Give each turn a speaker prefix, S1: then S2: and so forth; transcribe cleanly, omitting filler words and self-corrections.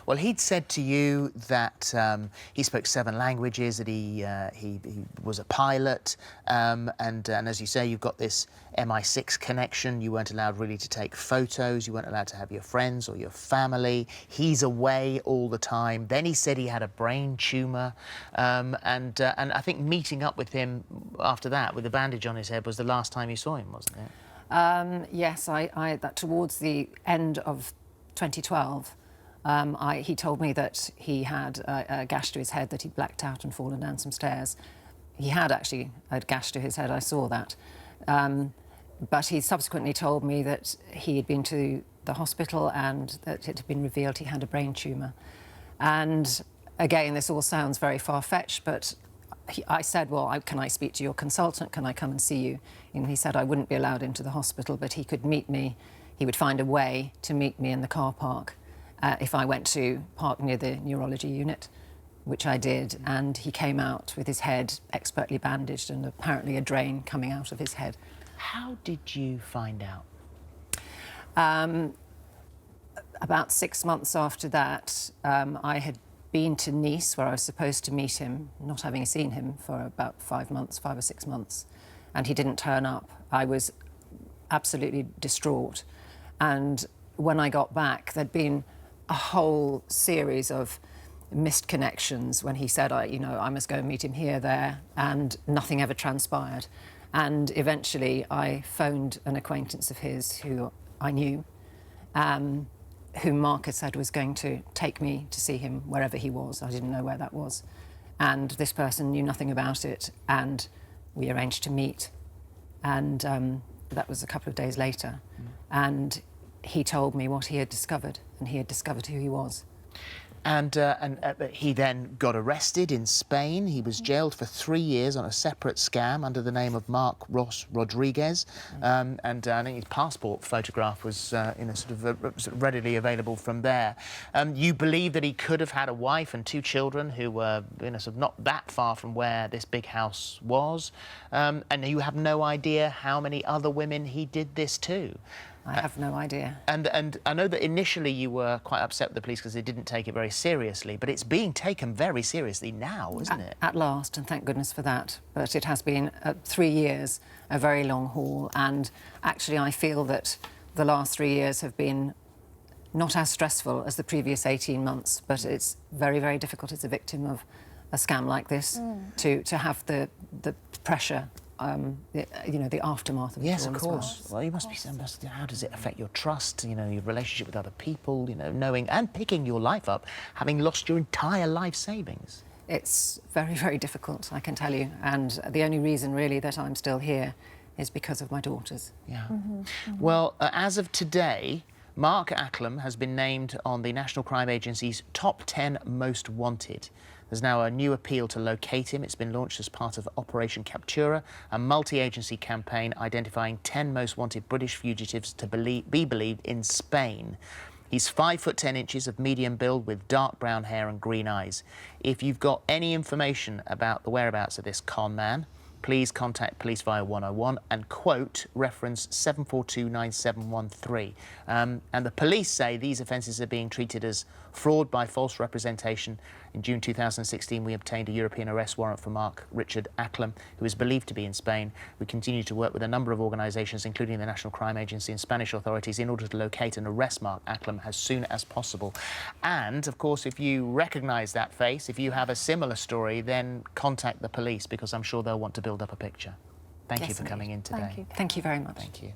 S1: Well, he'd said to you that he spoke 7 languages, that he was a pilot, and as you say, you've got this MI6 connection. You weren't allowed really to take photos. You weren't allowed to have your friends or your family. He's away all the time. Then he said he had a brain tumour, and I think meeting up with him after that with a bandage on his head was the last time you saw him, wasn't it?
S2: Yes, that towards the end of 2012, he told me that he had a gash to his head, that he'd blacked out and fallen down some stairs. He had actually a gash to his head, I saw that. But he subsequently told me that he had been to the hospital and that it had been revealed he had a brain tumour. And again, this all sounds very far-fetched, but I said, well, can I speak to your consultant? Can I come and see you? And he said I wouldn't be allowed into the hospital, but he could meet me. He would find a way to meet me in the car park if I went to park near the neurology unit, which I did. And he came out with his head expertly bandaged and apparently a drain coming out of his head.
S1: How did you find out?
S2: About 6 months after that, I had been to Nice, where I was supposed to meet him, not having seen him for about 5 or 6 months, and he didn't turn up. I was absolutely distraught. And when I got back, there'd been a whole series of missed connections when he said, I must go and meet him here, there, and nothing ever transpired. And eventually I phoned an acquaintance of his who I knew, whom Mark had said was going to take me to see him wherever he was. I didn't know where that was. And this person knew nothing about it, and we arranged to meet. And that was a couple of days later. And he told me what he had discovered, and he had discovered who he was.
S1: And he then got arrested in Spain. He was jailed for 3 years on a separate scam under the name of Mark Ross Rodriguez. And I think his passport photograph was sort of readily available from there. You believe that he could have had a wife and 2 children who were sort of not that far from where this big house was. And you have no idea how many other women he did this to.
S2: I have no idea.
S1: And I know that initially you were quite upset with the police because they didn't take it very seriously, but it's being taken very seriously now, isn't it?
S2: At last, and thank goodness for that. But it has been 3 years, a very long haul, and actually I feel that the last 3 years have been not as stressful as the previous 18 months, but it's very, very difficult as a victim of a scam like this to have the pressure, the aftermath of it.
S1: Yes, of course. Well, you must be. How does it affect your trust? Your relationship with other people. Knowing and picking your life up, having lost your entire life savings.
S2: It's very, very difficult, I can tell you. And the only reason really that I'm still here is because of my daughters.
S1: Yeah. Well, as of today, Mark Acklam has been named on the National Crime Agency's top 10 most wanted. There's now a new appeal to locate him. It's been launched as part of Operation Captura, a multi-agency campaign identifying 10 most wanted British fugitives to be believed in Spain. He's 5 foot 10 inches of medium build with dark brown hair and green eyes. If you've got any information about the whereabouts of this con man, please contact police via 101 and quote reference 7429713. And the police say these offences are being treated as fraud by false representation. In June 2016, we obtained a European arrest warrant for Mark Richard Acklam, who is believed to be in Spain. We continue to work with a number of organisations, including the National Crime Agency and Spanish authorities, in order to locate and arrest Mark Acklam as soon as possible. And, of course, if you recognise that face, if you have a similar story, then contact the police, because I'm sure they'll want to build up a picture. Thank you for coming in today.
S2: Thank you very much.
S1: Thank you.